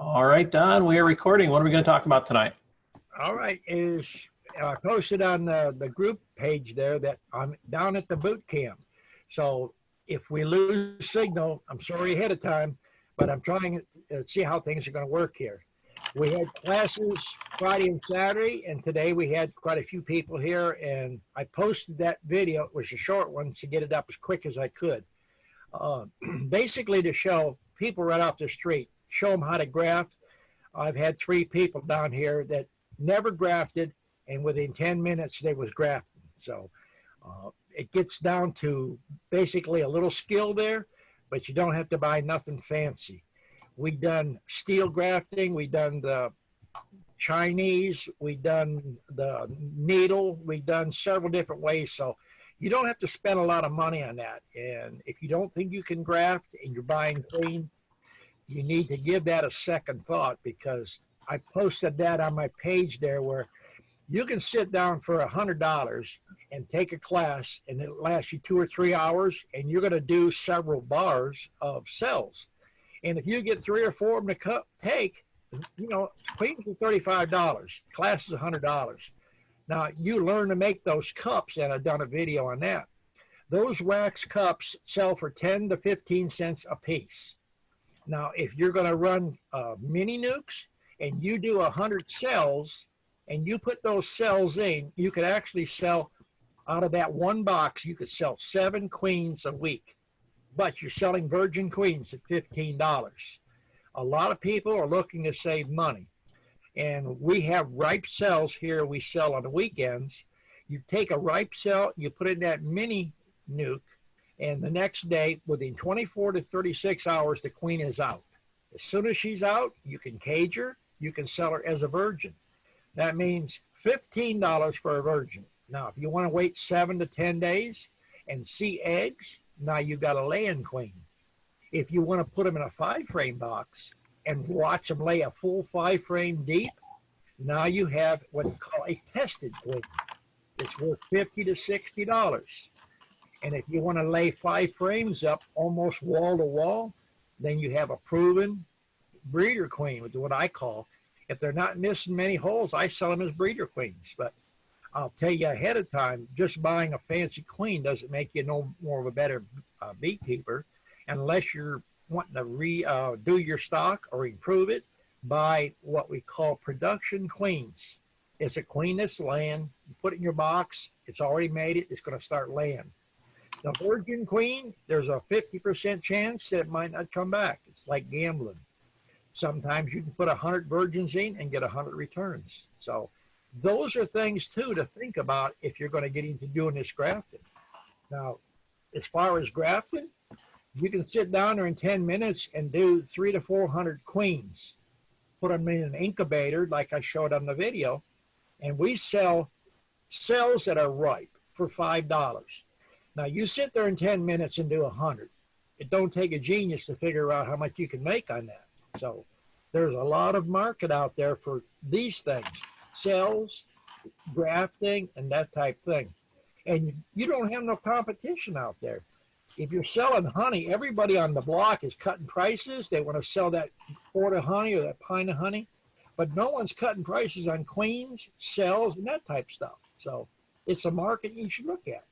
All right, Don, we are recording. What are we going to talk about tonight? All right, I posted on the group page there that I'm down at the boot camp. So if we lose signal, I'm sorry ahead of time, but I'm trying to see how things are going to work here. We had classes Friday and Saturday, and today we had quite a few people here, and I posted that video. It was a short one to get it up as quick as I could. Basically to show people right off the street, show them how to graft. I've had 3 people down here that never grafted, and within 10 minutes they was grafting. So it gets down to basically a little skill there, but you don't have to buy nothing fancy. We done steel grafting, we done the Chinese, we done the needle, we done several different ways. So you don't have to spend a lot of money on that. And if you don't think you can graft and you're buying clean, you need to give that a second thought, because I posted that on my page there where you can sit down for $100 and take a class, and it lasts you 2 or 3 hours, and you're going to do several bars of cells. And if you get 3 or 4 of them to take, you know, cleans are $35, class is $100. Now you learn to make those cups, and I've done a video on that. Those wax cups sell for 10 to 15 cents a piece. Now, if you're going to run mini nucs and you do 100 cells and you put those cells in, you could actually sell, out of that one box, you could sell 7 queens a week. But you're selling virgin queens at $15. A lot of people are looking to save money. And we have ripe cells here we sell on the weekends. You take a ripe cell, you put it in that mini nuc, and the next day, within 24 to 36 hours, the queen is out. As soon as she's out, you can cage her, you can sell her as a virgin. That means $15 for a virgin. Now, if you want to wait 7 to 10 days and see eggs, now you've got a laying queen. If you want to put them in a 5-frame box and watch them lay a full 5-frame deep, now you have what we call a tested queen. It's worth $50 to $60. And if you want to lay 5 frames up almost wall to wall, then you have a proven breeder queen, which is what I call. If they're not missing many holes, I sell them as breeder queens. But I'll tell you ahead of time, just buying a fancy queen doesn't make you no more of a better beekeeper, unless you're wanting to redo your stock or improve it. Buy what we call production queens. It's a queen that's laying. You put it in your box. It's already made it. It's going to start laying. The virgin queen, there's a 50% chance that it might not come back. It's like gambling. Sometimes you can put 100 virgins in and get 100 returns. So those are things too to think about if you're going to get into doing this grafting. Now, as far as grafting, you can sit down there in 10 minutes and do 300 to 400 queens. Put them in an incubator like I showed on the video, and we sell cells that are ripe for $5. Now, you sit there in 10 minutes and do 100. It don't take a genius to figure out how much you can make on that. So there's a lot of market out there for these things, cells, grafting, and that type thing. And you don't have no competition out there. If you're selling honey, everybody on the block is cutting prices. They want to sell that quart of honey or that pint of honey. But no one's cutting prices on queens, cells, and that type stuff. So it's a market you should look at.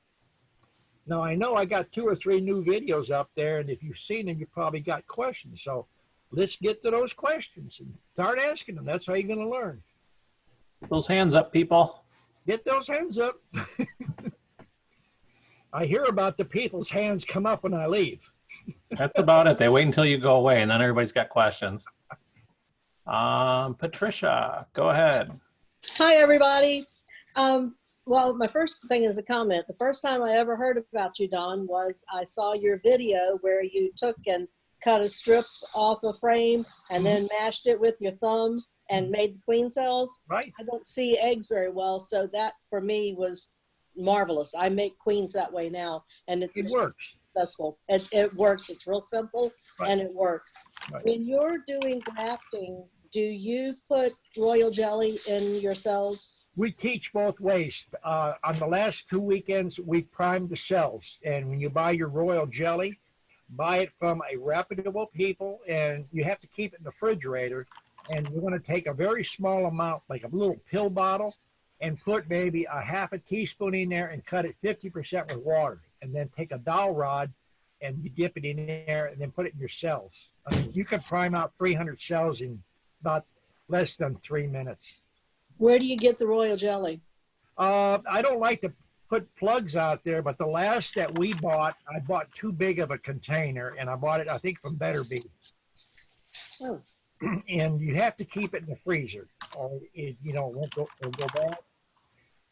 Now, I know I got 2 or 3 new videos up there, and if you've seen them, you probably got questions. So let's get to those questions and start asking them. That's how you're going to learn. Those hands up, people. Get those hands up. I hear about the people's hands come up when I leave. That's about it. They wait until you go away, and then everybody's got questions. Patricia, go ahead. Hi, everybody. Well, my first thing is a comment. The first time I ever heard about you, Don, was I saw your video where you took and cut a strip off a frame and then mashed it with your thumb and made the queen cells. Right. I don't see eggs very well, so that for me was marvelous. I make queens that way now, and it works. Successful. It works. It's real simple, right. And it works. Right. When you're doing grafting, do you put royal jelly in your cells? We teach both ways. On the last 2 weekends, we primed the cells. And when you buy your royal jelly, buy it from a reputable people, and you have to keep it in the refrigerator. And you're going to take a very small amount, like a little pill bottle, and put maybe a half a teaspoon in there and cut it 50% with water. And then take a dowel rod and you dip it in there and then put it in your cells. I mean, you can prime out 300 cells in about less than 3 minutes. Where do you get the royal jelly? I don't like to put plugs out there, but the last that we bought, I bought too big of a container, and I bought it, I think, from Better Bee. Oh. And you have to keep it in the freezer, or it, won't go bad.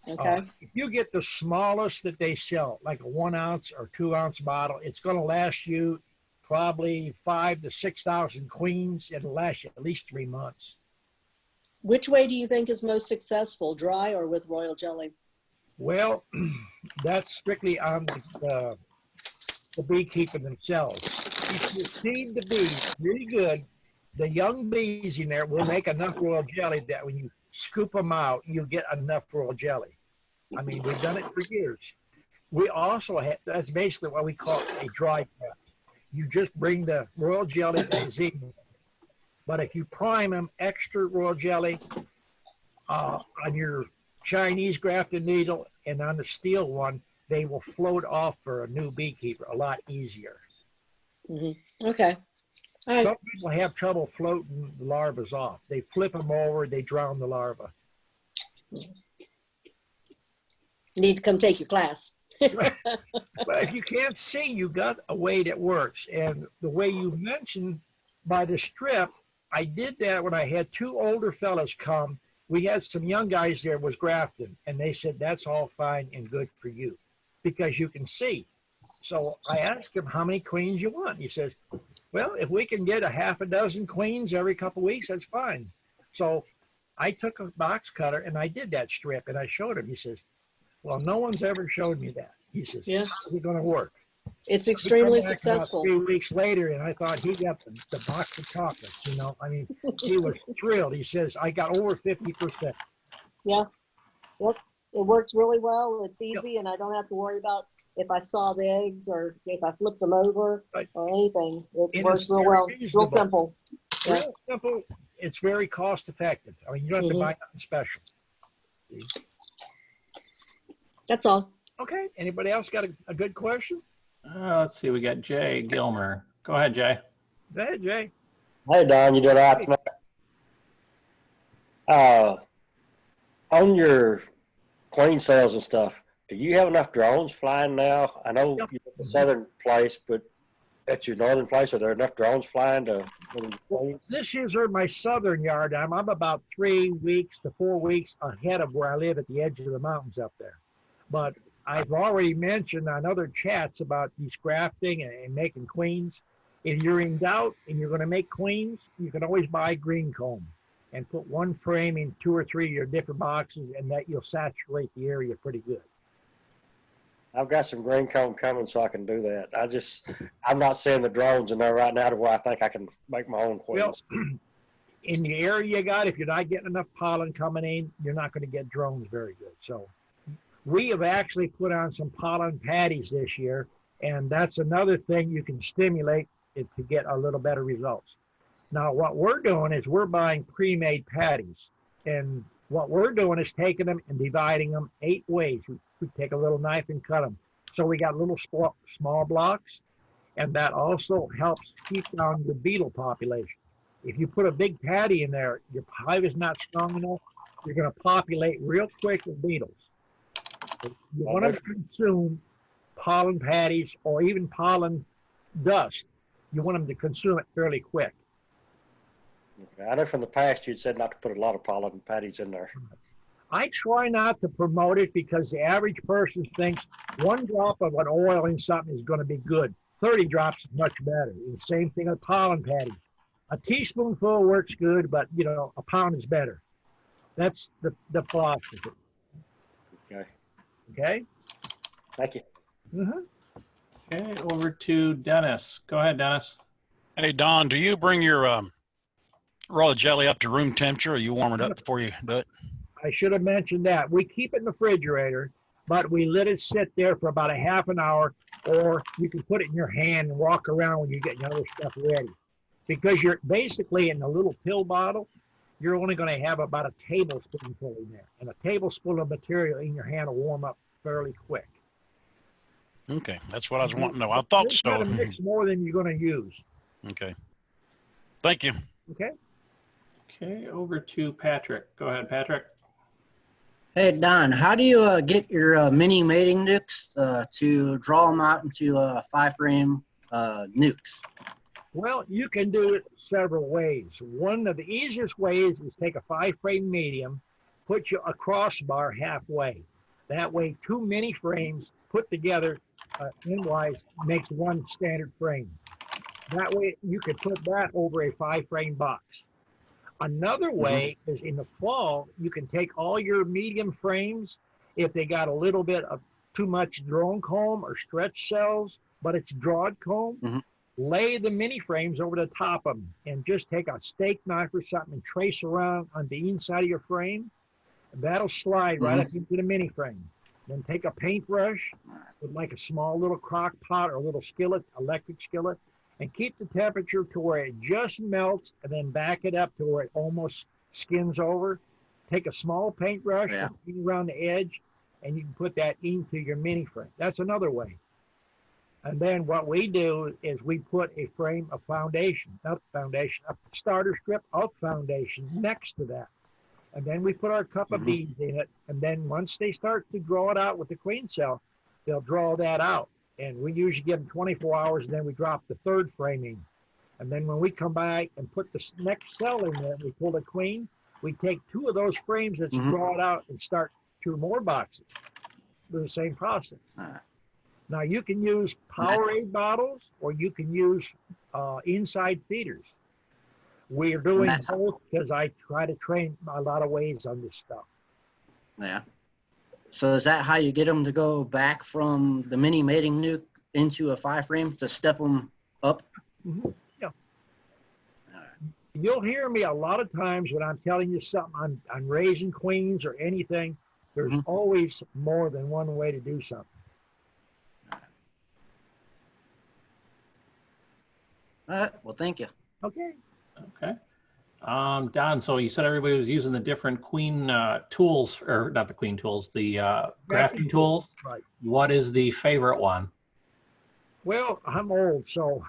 Okay. If you get the smallest that they sell, like a 1 ounce or 2 ounce bottle, it's going to last you probably 5,000 to 6,000 queens. It'll last you at least 3 months. Which way do you think is most successful, dry or with royal jelly? Well, that's strictly on the beekeeper themselves. If you feed the bees really good, the young bees in there will make enough royal jelly that when you scoop them out, you'll get enough royal jelly. I mean, we've done it for years. We also have, that's basically what we call a dry press. You just bring the royal jelly that is in. But if you prime them extra royal jelly on your Chinese grafted needle and on the steel one, they will float off for a new beekeeper a lot easier. Mm-hmm. Okay. All right. Some people have trouble floating the larvae off. They flip them over, they drown the larva. You need to come take your class. But if you can't see, you got a way that works. And the way you mentioned by the strip, I did that when I had 2 older fellas come. We had some young guys there was grafting, and they said, that's all fine and good for you because you can see. So I asked him how many queens you want. He says, well, if we can get a half a dozen queens every couple of weeks, that's fine. So I took a box cutter and I did that strip and I showed him. He says, well, no one's ever showed me that. He says, Yeah. how's it going to work? It's extremely We come back successful. about 3 weeks later, and I thought he got the box of chocolates. I mean, he was thrilled. He says, I got over 50%. Yeah. Yep. It works really well. It's easy, and I don't have to worry about if I saw the eggs or if I flipped them over or anything. It works real well. Real simple. Yeah. Real simple. It's very cost effective. I mean, you don't have to buy nothing special. That's all. Okay. Anybody else got a good question? Let's see. We got Jay Gilmer. Go ahead, Jay. Go ahead, Jay. Hey, Don, you doing all right tonight? On your queen cells and stuff, do you have enough drones flying now? I know you're at the southern place, but at your northern place, are there enough drones flying to queens? This is my southern yard. I'm about 3 weeks to 4 weeks ahead of where I live at the edge of the mountains up there. But I've already mentioned on other chats about these grafting and making queens. If you're in doubt and you're going to make queens, you can always buy green comb and put one frame in 2 or 3 of your different boxes, and that you'll saturate the area pretty good. I've got some green comb coming so I can do that. I'm not seeing the drones in there right now to where I think I can make my own queens. Well, in the area you got, if you're not getting enough pollen coming in, you're not going to get drones very good. So we have actually put on some pollen patties this year, and that's another thing you can stimulate it to get a little better results. Now, what we're doing is we're buying pre-made patties, and what we're doing is taking them and dividing them 8 ways. We take a little knife and cut them. So we got little small blocks, and that also helps keep down the beetle population. If you put a big patty in there, your hive is not strong enough, you're going to populate real quick with beetles. You want to consume pollen patties or even pollen dust. You want them to consume it fairly quick. I know from the past you'd said not to put a lot of pollen patties in there. I try not to promote it because the average person thinks 1 drop of an oil in something is going to be good. 30 drops is much better. The same thing with pollen patties. A teaspoonful works good, but a pound is better. That's the philosophy. Okay. Okay. Thank you. Okay, over to Dennis. Go ahead, Dennis. Hey, Don, do you bring your raw jelly up to room temperature, or you warm it up before you do it? I should have mentioned that. We keep it in the refrigerator, but we let it sit there for about a half an hour, or you can put it in your hand and walk around when you're getting other stuff ready. Because you're basically in a little pill bottle, you're only going to have about a tablespoonful in there. And a tablespoon of material in your hand will warm up fairly quick. Okay, that's what I was wanting to know. I thought Just got so. to mix more than you're going to use. Okay. Thank you. Okay? Okay, over to Patrick. Go ahead, Patrick. Hey, Don, how do you get your mini mating nukes to draw them out into 5-frame nukes? Well, you can do it several ways. One of the easiest ways is take a 5-frame medium, put you a crossbar halfway. That way, 2 mini frames put together endwise makes one standard frame. That way, you could put that over a 5-frame box. Another way is in the fall, you can take all your medium frames, if they got a little bit of too much drone comb or stretch cells, but it's drawed comb, lay the mini frames over the top of them and just take a steak knife or something and trace around on the inside of your frame. That'll slide right up into the mini frame. Then take a paintbrush with like a small little crock pot or a little skillet, electric skillet, and keep the temperature to where it just melts, and then back it up to where it almost skins over. Take a small paintbrush around the edge, and you can put that into your mini frame. That's another way. And then what we do is we put a frame of foundation, not foundation, a starter strip of foundation next to that. And then we put our cup of beads in it. And then once they start to draw it out with the queen cell, they'll draw that out. And we usually give them 24 hours, and then we drop the 3rd framing. And then when we come back and put the next cell in there, we pull the queen, we take 2 of those frames that's drawn out and start 2 more boxes. Do the same process. Now you can use Powerade bottles, or you can use inside feeders. We're doing both because I try to train a lot of ways on this stuff. Yeah. So is that how you get them to go back from the mini mating nuke into a 5-frame to step them up? Yeah. You'll hear me a lot of times when I'm telling you something on raising queens or anything. There's always more than one way to do something. All right. Well, thank you. Okay. Okay. Don, so you said everybody was using the different queen tools, or not the queen tools, the grafting tools. Right. What is the favorite one? Well, I'm old, so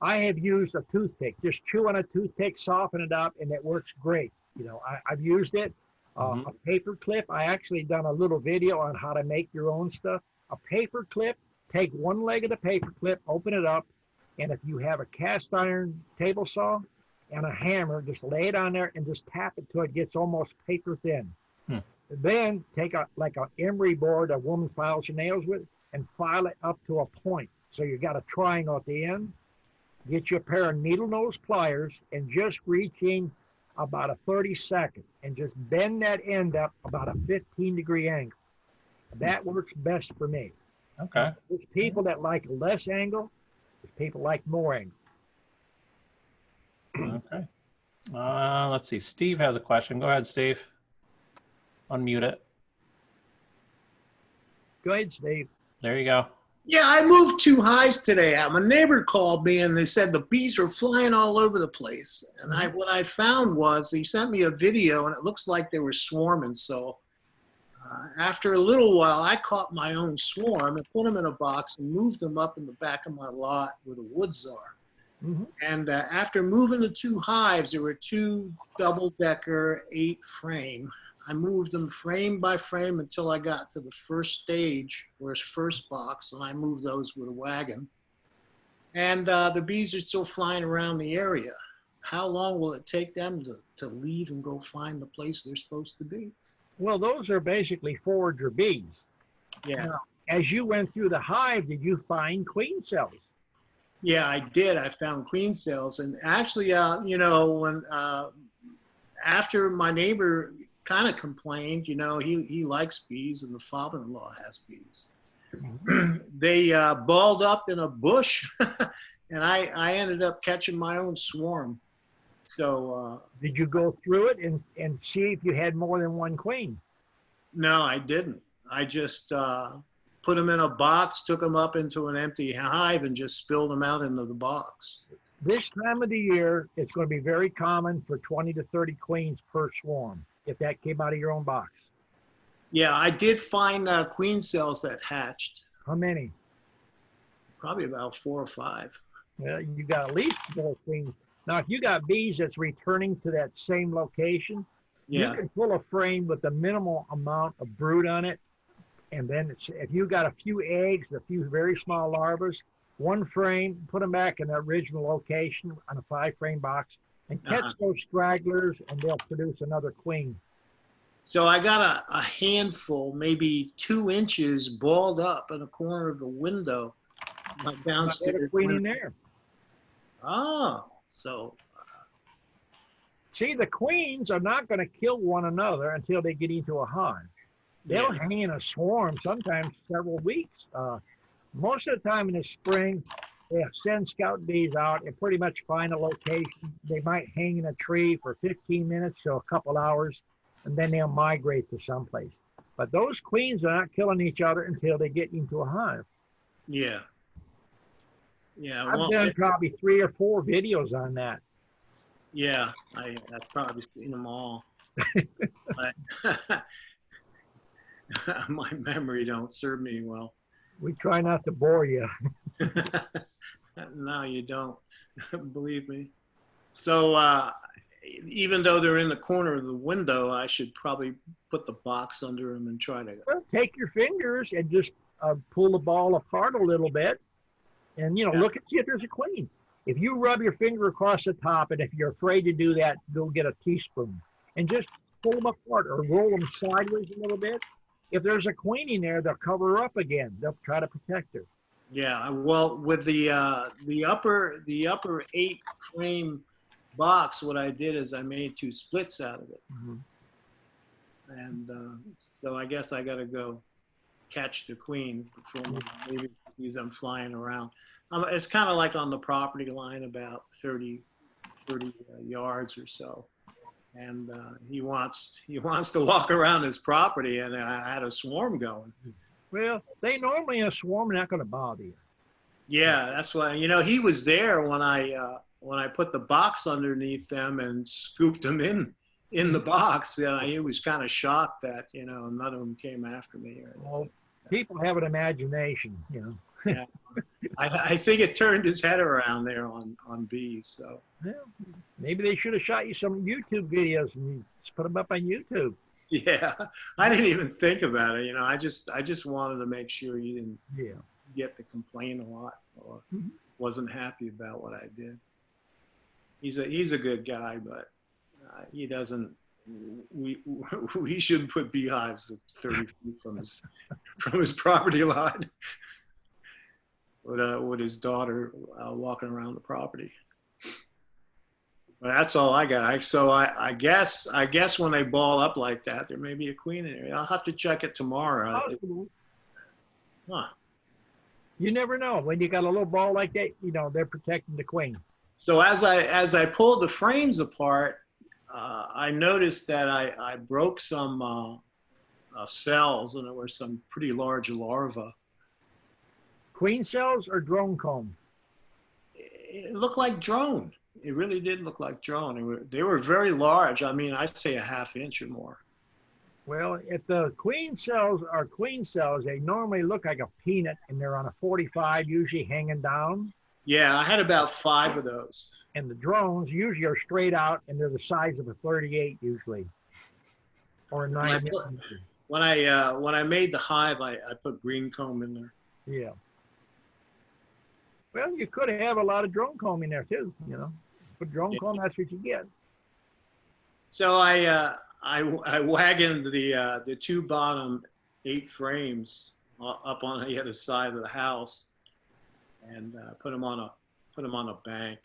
I have used a toothpick. Just chew on a toothpick, soften it up, and it works great. You know, I've used it. A paper clip. I actually done a little video on how to make your own stuff. A paper clip. Take one leg of the paper clip, open it up, and if you have a cast iron table saw and a hammer, just lay it on there and just tap it till it gets almost paper thin. Then take like an emery board a woman files her nails with and file it up to a point. So you got a triangle at the end. Get you a pair of needle nose pliers and just reach in about a 32nd and just bend that end up about a 15-degree angle. That works best for me. Okay. There's people that like less angle. There's people like more angle. Okay. Let's see. Steve has a question. Go ahead, Steve. Unmute it. Go ahead, Steve. There you go. Yeah, I moved 2 hives today. My neighbor called me and they said the bees were flying all over the place. And what I found was he sent me a video and it looks like they were swarming. So after a little while, I caught my own swarm and put them in a box and moved them up in the back of my lot where the woods are. And after moving the 2 hives, there were 2 double-decker 8-frame. I moved them frame by frame until I got to the first stage, or his first box, and I moved those with a wagon. And the bees are still flying around the area. How long will it take them to leave and go find the place they're supposed to be? Well, those are basically forager bees. Yeah. Now, as you went through the hive, did you find queen cells? Yeah, I did. I found queen cells. And actually, you know, when after my neighbor kind of complained, you know, he likes bees and the father-in-law has bees. They balled up in a bush and I ended up catching my own swarm. So did you go through it and see if you had more than one queen? No, I didn't. I just put them in a box, took them up into an empty hive, and just spilled them out into the box. This time of the year, it's going to be very common for 20 to 30 queens per swarm, if that came out of your own box. Yeah, I did find queen cells that hatched. How many? Probably about 4 or 5. Well, you got at least 4 queens. Now, if you got bees that's returning to that same location, Yeah. you can pull a frame with a minimal amount of brood on it. And then if you got a few eggs, a few very small larvae, one frame, put them back in the original location on a 5-frame box and catch those stragglers, and they'll produce another queen. So I got a handful, maybe 2 inches, balled up in the corner of the window, like There's downstairs. a queen in there. Oh, so See, the queens are not going to kill one another until they get into a hive. They'll yeah. hang in a swarm sometimes several weeks. Most of the time in the spring, they'll send scout bees out and pretty much find a location. They might hang in a tree for 15 minutes to a couple hours, and then they'll migrate to someplace. But those queens are not killing each other until they get into a hive. Yeah. Yeah. I've Well, done probably 3 or 4 videos on that. yeah, I've probably seen them all. But my memory don't serve me well. We try not to bore you. No, you don't. Believe me. So even though they're in the corner of the window, I should probably put the box under them and try to. Well, take your fingers and just pull the ball apart a little bit, and look and see if there's a queen. If you rub your finger across the top, and if you're afraid to do that, go get a teaspoon and just pull them apart or roll them sideways a little bit. If there's a queen in there, they'll cover her up again. They'll try to protect her. Yeah, well, with the upper 8-frame box, what I did is I made 2 splits out of it, and so I guess I got to go catch the queen before maybe see them flying around. It's kind of like on the property line, about 30 yards or so, and he wants to walk around his property, and I had a swarm going. Well, they normally in a swarm are not going to bother you. Yeah, that's why, he was there when I put the box underneath them and scooped them in the box. He was kind of shocked that none of them came after me. Well, people have an imagination, Yeah. I think it turned his head around there on bees. So Well, maybe they should have shot you some YouTube videos and you just put them up on YouTube. yeah, I didn't even think about it. I just wanted to make sure you didn't get to complain a lot or wasn't happy about what I did. He's a good guy, but he doesn't. We shouldn't put beehives 30 feet from his property line. With his daughter walking around the property. But that's all I got. I guess when they ball up like that, there may be a queen in there. I'll have to check it tomorrow. Possible. Huh. You never know. When you got a little ball like that, they're protecting the queen. So as I pulled the frames apart, I noticed that I broke some cells, and there were some pretty large larvae. Queen cells or drone comb? It looked like drone. It really did look like drone. They were very large. I mean, I'd say a ½ inch or more. Well, if the queen cells are queen cells, they normally look like a peanut, and they're on a 45, usually hanging down. Yeah, I had about 5 of those. And the drones usually are straight out, and they're the size of a 38 usually, or a 9. When I made the hive, I put green comb in there. Yeah. Well, you could have a lot of drone comb in there too. Put drone comb, that's what you get. So I wagoned the 2 bottom 8 frames up on the other side of the house, and put them on a bank.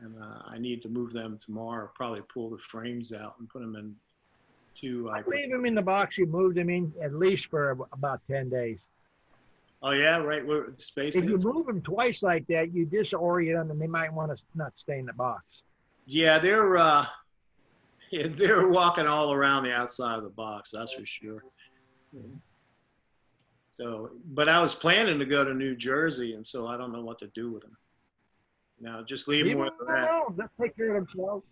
And I need to move them tomorrow. Probably pull the frames out and put them in 2. I leave them in the box you moved them in at least for about 10 days. Oh yeah, right where the space If is. you move them twice like that, you disorient them, and they might want to not stay in the box. Yeah, they're walking all around the outside of the box. That's for sure. So, but I was planning to go to New Jersey, and so I don't know what to do with them. Now, just leave them where they're at. alone. They'll take care of themselves.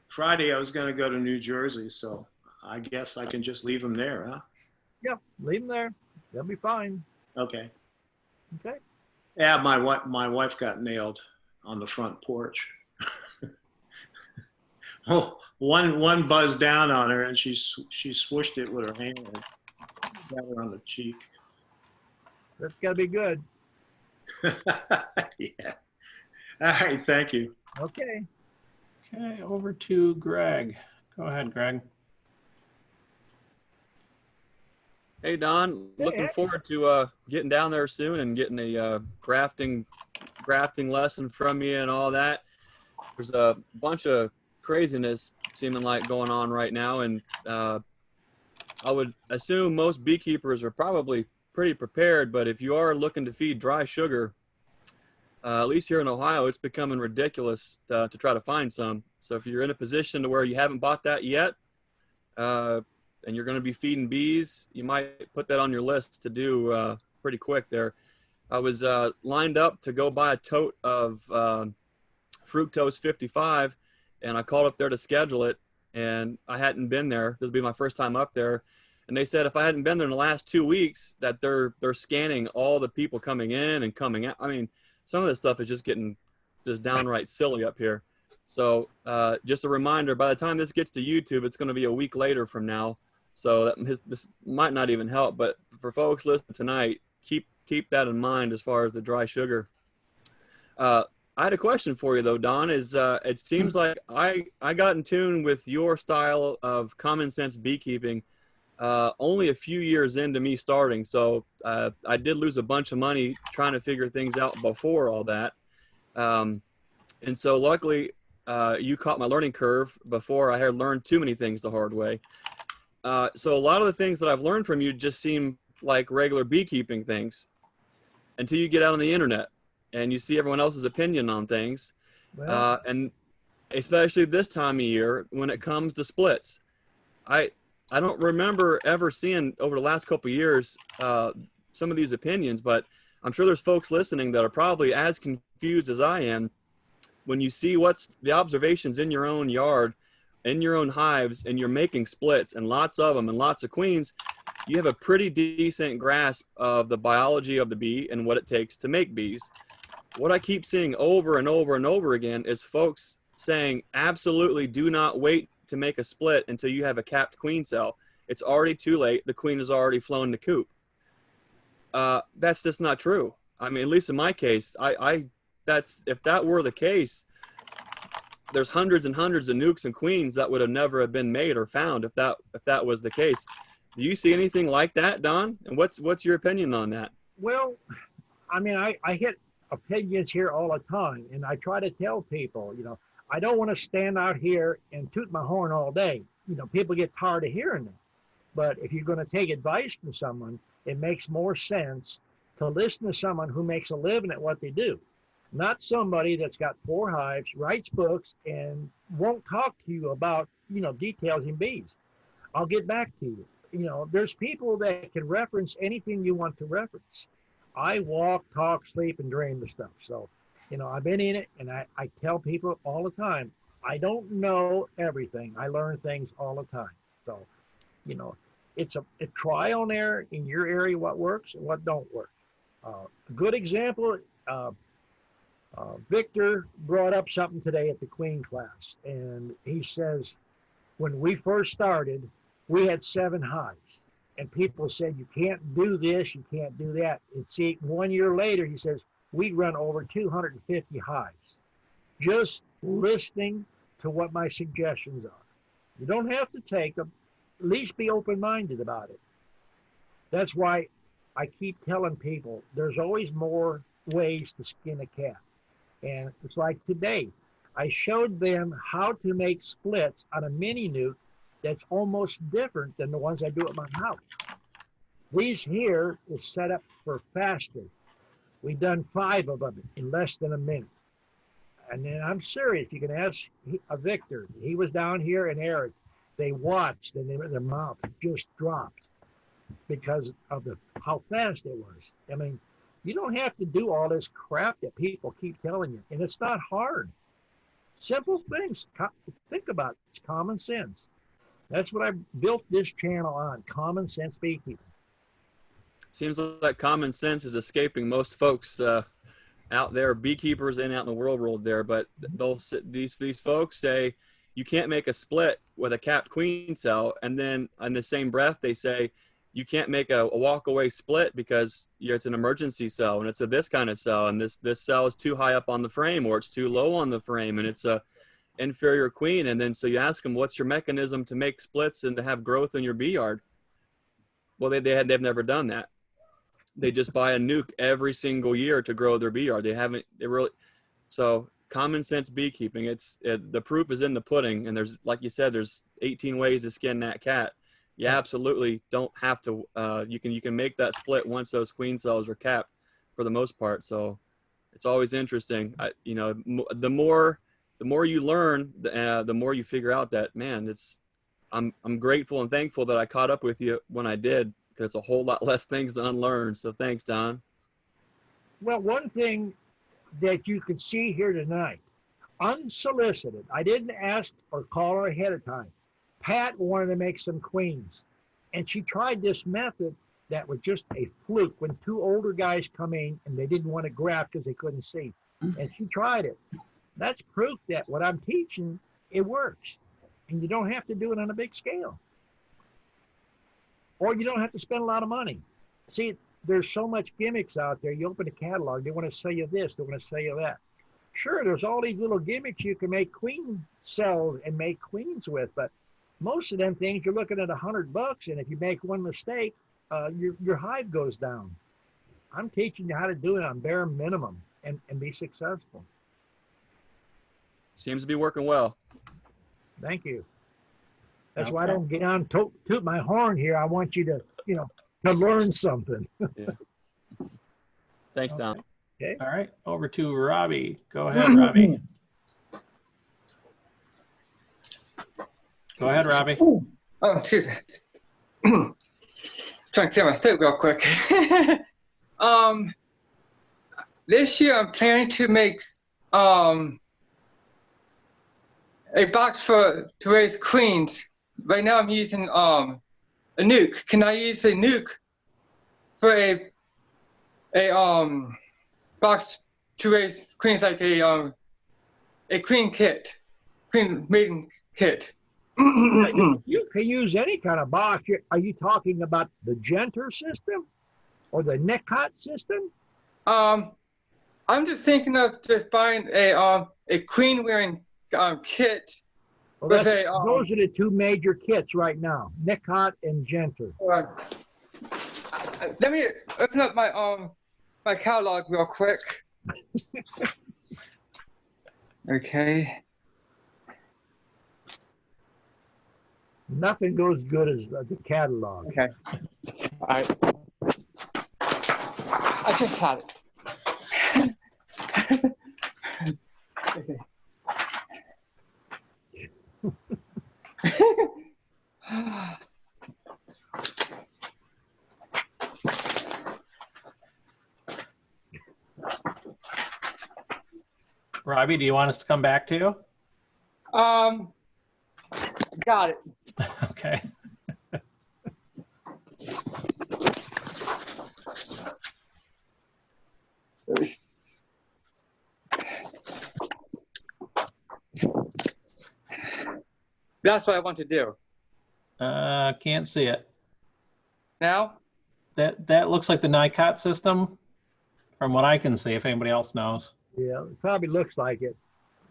Friday, I was going to go to New Jersey, so I guess I can just leave them there, huh? Yeah, leave them there. They'll be fine. Okay. Okay. Yeah, my wife got nailed on the front porch. Oh, one buzzed down on her, and she swooshed it with her hand and got her on the cheek. That's got to be good. Yeah. All right. Thank you. Okay. Okay, over to Greg. Go ahead, Greg. Hey Don, looking forward to getting down there soon and getting a grafting lesson from you and all that. There's a bunch of craziness seeming like going on right now, and I would assume most beekeepers are probably pretty prepared, but if you are looking to feed dry sugar, at least here in Ohio, it's becoming ridiculous to try to find some. So if you're in a position to where you haven't bought that yet, and you're going to be feeding bees, you might put that on your list to do pretty quick there. I was lined up to go buy a tote of fructose 55, and I called up there to schedule it, and I hadn't been there. This will be my first time up there. And they said if I hadn't been there in the last 2 weeks, that they're scanning all the people coming in and coming out. I mean, some of this stuff is just getting just downright silly up here. So just a reminder, by the time this gets to YouTube, it's going to be a week later from now. So this might not even help, but for folks listening tonight, keep that in mind as far as the dry sugar. I had a question for you though, Don. It seems like I got in tune with your style of common sense beekeeping only a few years into me starting. So I did lose a bunch of money trying to figure things out before all that. And so luckily you caught my learning curve before I had learned too many things the hard way. So a lot of the things that I've learned from you just seem like regular beekeeping things until you get out on the internet and you see everyone else's opinion on things. Well, And especially this time of year when it comes to splits. I don't remember ever seeing over the last couple of years some of these opinions, but I'm sure there's folks listening that are probably as confused as I am when you see what's the observations in your own yard, in your own hives, and you're making splits and lots of them and lots of queens. You have a pretty decent grasp of the biology of the bee and what it takes to make bees. What I keep seeing over and over and over again is folks saying, absolutely do not wait to make a split until you have a capped queen cell. It's already too late. The queen has already flown the coop. That's just not true. I mean, at least in my case, if that were the case, there's hundreds and hundreds of nucs and queens that would have never have been made or found if that was the case. Do you see anything like that, Don? And what's your opinion on that? well, I mean, I hit opinions here all the time, and I try to tell people, I don't want to stand out here and toot my horn all day. People get tired of hearing that. But if you're going to take advice from someone, it makes more sense to listen to someone who makes a living at what they do, not somebody that's got 4 hives, writes books, and won't talk to you about, details in bees. I'll get back to you. There's people that can reference anything you want to reference. I walk, talk, sleep, and dream the stuff. So, I've been in it, and I tell people all the time, I don't know everything. I learn things all the time. So, it's a trial and error in your area, what works and what don't work. A good example, Victor brought up something today at the Queen class, and he says, when we first started, we had 7 hives. And people said, you can't do this, you can't do that. And see, 1 year later, he says, we run over 250 hives. Just listening to what my suggestions are. You don't have to take them. At least be open-minded about it. That's why I keep telling people there's always more ways to skin a cat. And it's like today, I showed them how to make splits on a mini nuke that's almost different than the ones I do at my house. These here is set up for faster. We've done 5 of them in less than a minute. And then I'm serious. You can ask Victor. He was down here, and Eric. They watched, and their mouth just dropped. because of how fast it was. I mean, you don't have to do all this crap that people keep telling you, and it's not hard. Simple things. Think about it. It's common sense. That's what I built this channel on, common sense beekeeping. Seems like common sense is escaping most folks out there, beekeepers and out in the world there. But these folks say you can't make a split with a capped queen cell, and then in the same breath they say you can't make a walk-away split because it's an emergency cell and it's this kind of cell, and this cell is too high up on the frame or it's too low on the frame and it's a inferior queen. And then so you ask them, what's your mechanism to make splits and to have growth in your bee yard? Well, they've never done that. They just buy a nuke every single year to grow their bee yard. So common sense beekeeping, the proof is in the pudding. And there's, like you said, there's 18 ways to skin that cat. You absolutely don't have to, you can make that split once those queen cells are capped for the most part. So it's always interesting. The more you learn, the more you figure out that, man, I'm grateful and thankful that I caught up with you when I did, because it's a whole lot less things to unlearn. So thanks, Don. Well, one thing that you could see here tonight, unsolicited, I didn't ask or call her ahead of time. Pat wanted to make some queens, and she tried this method that was just a fluke when two older guys come in and they didn't want to graft because they couldn't see, and she tried it. That's proof that what I'm teaching, it works, and you don't have to do it on a big scale, or you don't have to spend a lot of money. See, there's so much gimmicks out there. You open a catalog, they want to sell you this, they want to sell you that. Sure, there's all these little gimmicks you can make queen cells and make queens with, but most of them things you're looking at $100, and if you make one mistake, your hive goes down. I'm teaching you how to do it on bare minimum and be successful. Seems to be working well. Thank you. That's why I don't get on toot my horn here. I want you to, to learn something. Yeah. Thanks, Don. Okay. All right, over to Robbie. Go ahead, Robbie. Go ahead, Robbie. Oh, excuse me. Trying to clear my throat real quick. This year I'm planning to make a box to raise queens. Right now I'm using a nuke. Can I use a nuke for a box to raise queens, like a queen mating kit? You can use any kind of box. Are you talking about the Genter system or the Necot system? I'm just thinking of just buying a queen wearing kit. Well, those are the two major kits right now, Necot and Genter. Let me open up my catalog real quick. Okay. Nothing goes good as the catalog. Okay. All right. I just had it. Okay. Robbie, do you want us to come back to you? Got it. Okay. That's what I want to do. Can't see it. Now? That looks like the NICOT system from what I can see, if anybody else knows. Yeah, it probably looks like it.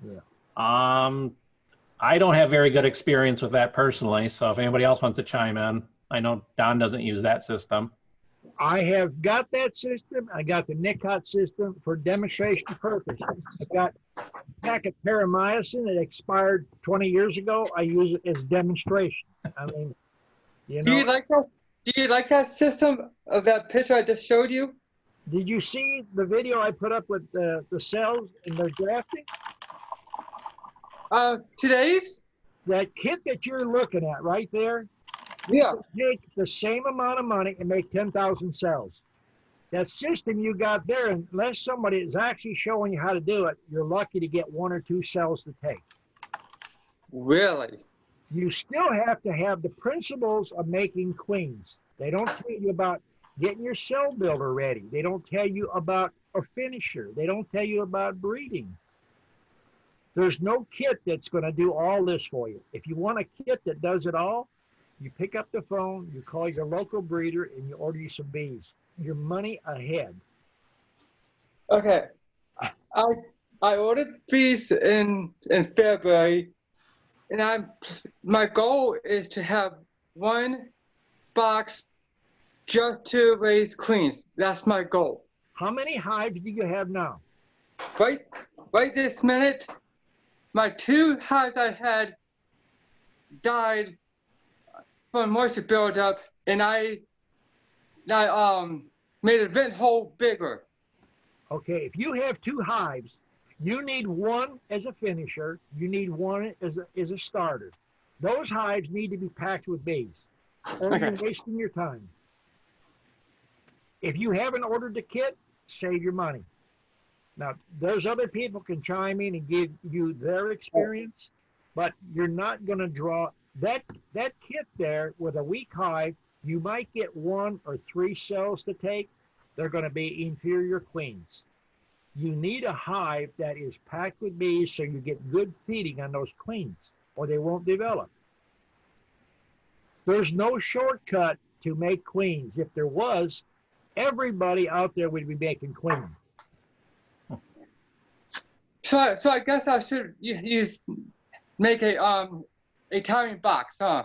Yeah. I don't have very good experience with that personally, so if anybody else wants to chime in, I know Don doesn't use that system. I have got that system. I got the Necot system for demonstration purpose. I got a pack of paramycin that expired 20 years ago. I use it as demonstration. I mean, Do you like that? Do you like that system of that picture I just showed you? Did you see the video I put up with the cells and their grafting? Today's? That kit that you're looking at right there, Yeah. take the same amount of money and make 10,000 cells. That system you got there, unless somebody is actually showing you how to do it, you're lucky to get 1 or 2 cells to take. Really? You still have to have the principles of making queens. They don't tell you about getting your cell builder ready. They don't tell you about a finisher. They don't tell you about breeding. There's no kit that's going to do all this for you. If you want a kit that does it all, you pick up the phone, you call your local breeder, and you order you some bees. Your money ahead. Okay. I ordered bees in February, and my goal is to have 1 box just to raise queens. That's my goal. How many hives do you have now? Right this minute, my 2 hives I had died from moisture buildup, and I made a vent hole bigger. Okay, if you have 2 hives, you need 1 as a finisher. You need 1 as a starter. Those hives need to be packed with bees, or Okay. you're wasting your time. If you haven't ordered the kit, save your money. Now, those other people can chime in and give you their experience, but you're not going to draw that kit there with a weak hive. You might get 1 or 3 cells to take. They're going to be inferior queens. You need a hive that is packed with bees so you get good feeding on those queens, or they won't develop. There's no shortcut to make queens. If there was, everybody out there would be making queens. So I guess I should make a timing box, huh?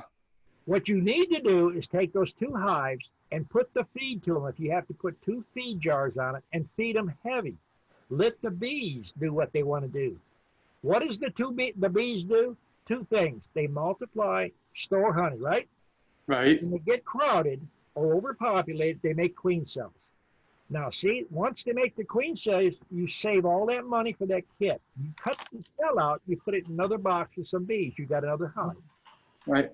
What you need to do is take those 2 hives and put the feed to them. If you have to put 2 feed jars on it, and feed them heavy. Let the bees do what they want to do. What does the bees do? 2 things. They multiply, store honey, right? Right. When they get crowded or overpopulated, they make queen cells. Now, see, once they make the queen cells, you save all that money for that kit. You cut the cell out, you put it in another box with some bees. You got another hive. Right.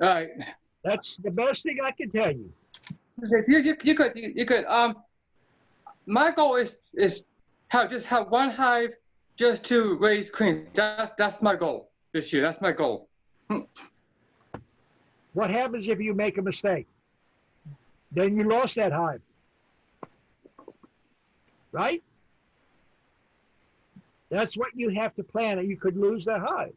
All right. That's the best thing I can tell you. You could. My goal is just have 1 hive just to raise queens. That's my goal this year. That's my goal. What happens if you make a mistake? Then you lost that hive. Right? That's what you have to plan. You could lose that hive.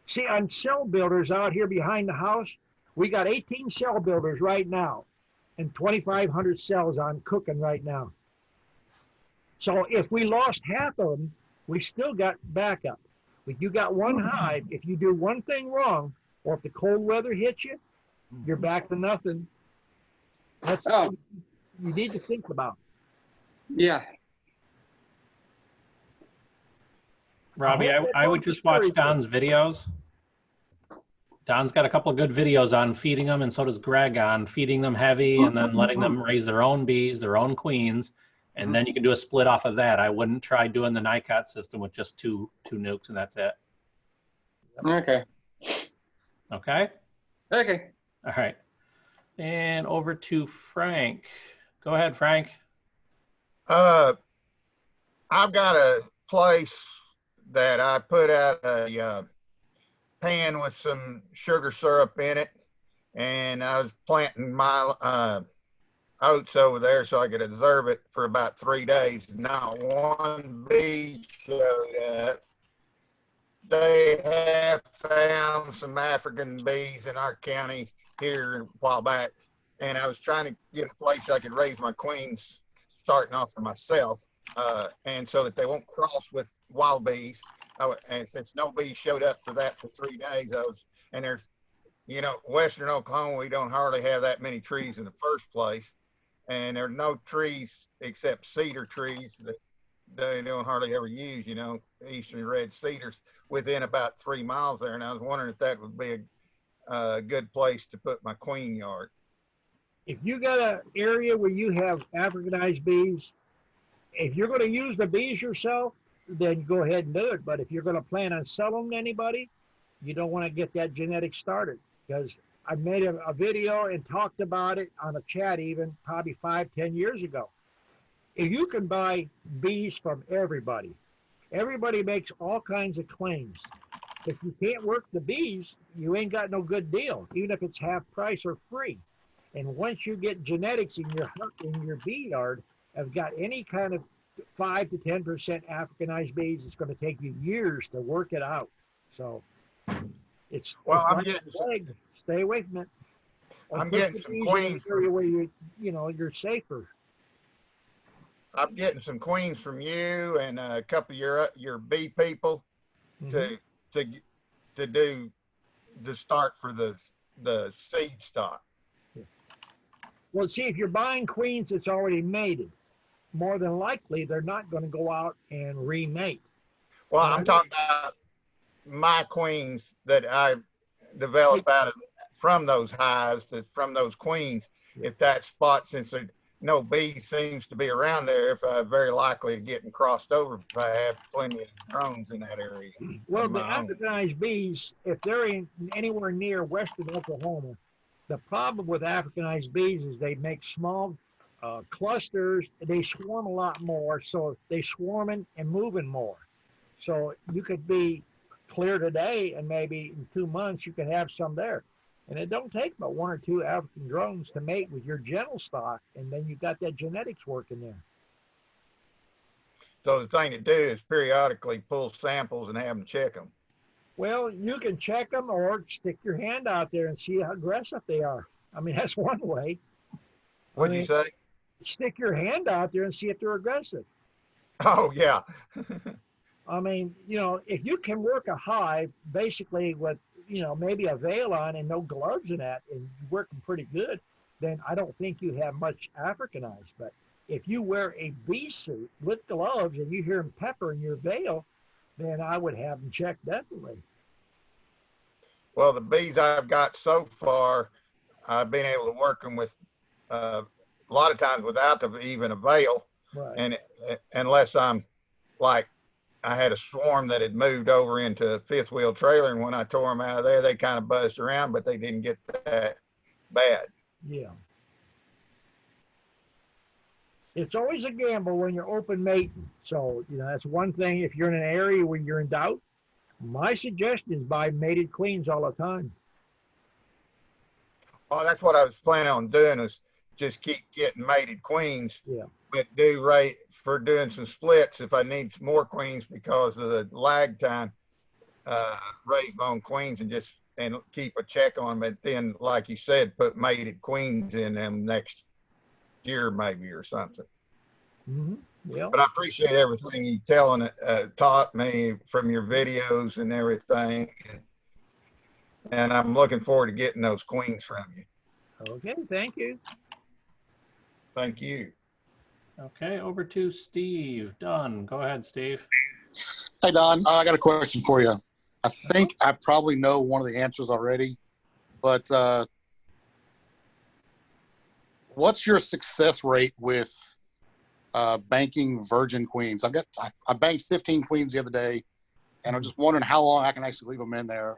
See, on cell builders out here behind the house, we got 18 cell builders right now and 2,500 cells on cooking right now. So if we lost half of them, we still got backup. But you got 1 hive. If you do 1 thing wrong, or if the cold weather hits you, you're back to nothing. That's what you need to think about. Yeah. Robbie, I would just watch Don's videos. Don's got a couple of good videos on feeding them, and so does Greg on feeding them heavy and then letting them raise their own bees, their own queens, and then you can do a split off of that. I wouldn't try doing the NICOT system with just two nukes and that's it. Okay. Okay? Okay. All right. And over to Frank. Go ahead, Frank. I've got a place that I put out a pan with some sugar syrup in it, and I was planting my oats over there so I could observe it for about 3 days. Not 1 bee showed up. They have found some African bees in our county here a while back, and I was trying to get a place I could raise my queens starting off for myself, and so that they won't cross with wild bees. And since no bees showed up for that for 3 days, and there's, Western Oklahoma, we don't hardly have that many trees in the first place, and there are no trees except cedar trees that they don't hardly ever use, eastern red cedars within about 3 miles there. And I was wondering if that would be a good place to put my queen yard. If you got an area where you have Africanized bees, if you're going to use the bees yourself, then go ahead and do it. But if you're going to plan on selling them to anybody, you don't want to get that genetic started, because I made a video and talked about it on a chat even probably 5-10 years ago. If you can buy bees from everybody, everybody makes all kinds of claims. If you can't work the bees, you ain't got no good deal, even if it's half price or free. And once you get genetics in your bee yard, have got any kind of 5 to 10% Africanized bees, it's going to take you years to work it out. So it's I'm like getting a plague. Stay away from it. Or I'm put getting the some bees in queens an area where you're safer. I'm getting some queens from you and a couple of your bee people to do the start for the seed stock. Well, see, if you're buying queens that's already mated, more than likely they're not going to go out and remate. Well, I'm talking about my queens that I developed from those hives, from those queens. If that spot, since no bees seems to be around there, if I'm very likely getting crossed over if I have plenty of drones in that area. Well, the Africanized bees, if they're anywhere near western Oklahoma, the problem with Africanized bees is they make small clusters. They swarm a lot more, so they swarming and moving more. So you could be clear today, and maybe in 2 months you can have some there. And it don't take but 1 or 2 African drones to mate with your gentle stock, and then you got that genetics working there. So the thing to do is periodically pull samples and have them check them. Well, you can check them or stick your hand out there and see how aggressive they are. I mean, that's one way. What'd you say? Stick your hand out there and see if they're aggressive. Oh, yeah. I mean, if you can work a hive basically with, maybe a veil on and no gloves in that, and you're working pretty good, then I don't think you have much Africanized. But if you wear a bee suit with gloves and you hear them pepper in your veil, then I would have them checked definitely. Well, the bees I've got so far, I've been able to work them with a lot of times without even a veil. Right. And unless I'm like, I had a swarm that had moved over into a 5th wheel trailer, and when I tore them out of there, they kind of buzzed around, but they didn't get that bad. Yeah. It's always a gamble when you're open mating. So, that's one thing. If you're in an area where you're in doubt, my suggestion is buy mated queens all the time. Well, that's what I was planning on doing, is just keep getting mated queens. Yeah. But do right for doing some splits if I need some more queens because of the lag time, raise my own queens and keep a check on them. But then, like you said, put mated queens in them next year maybe or something. Mm-hmm. Yeah. But I appreciate everything you taught me from your videos and everything. And I'm looking forward to getting those queens from you. Okay, thank you. Thank you. Okay, over to Steve Dunn. Go ahead, Steve. Hey, Don. I got a question for you. I think I probably know one of the answers already, but what's your success rate with banking virgin queens? I banked 15 queens the other day, and I'm just wondering how long I can actually leave them in there.